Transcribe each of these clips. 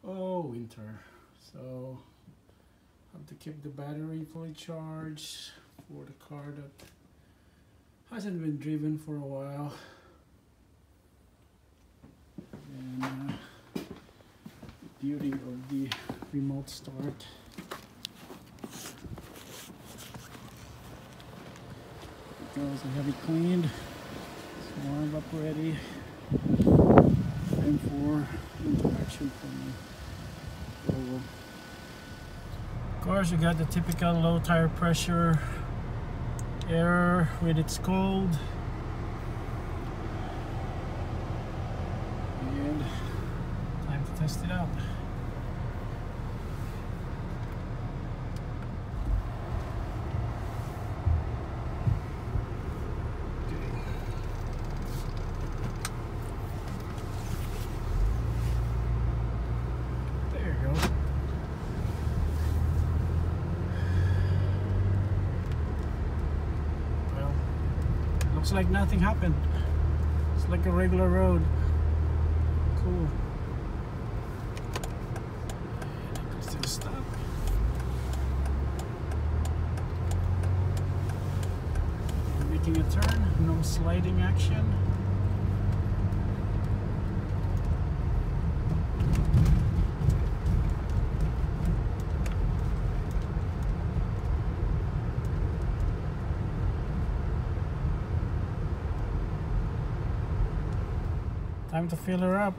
Oh, winter. So have to keep the battery fully charged for the car that hasn't been driven for a while. And beauty of the remote start. Because I have it cleaned, it's warmed up ready, and for interaction for me. So, of course, you got the typical low tire pressure error with it's cold, and time to test it out. Looks like nothing happened. It's like a regular road. Cool. And I can still stop. Making a turn, no sliding action. Time to fill her up.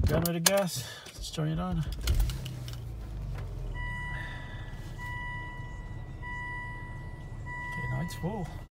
Done with the gas. Let's turn it on. Okay, now it's full.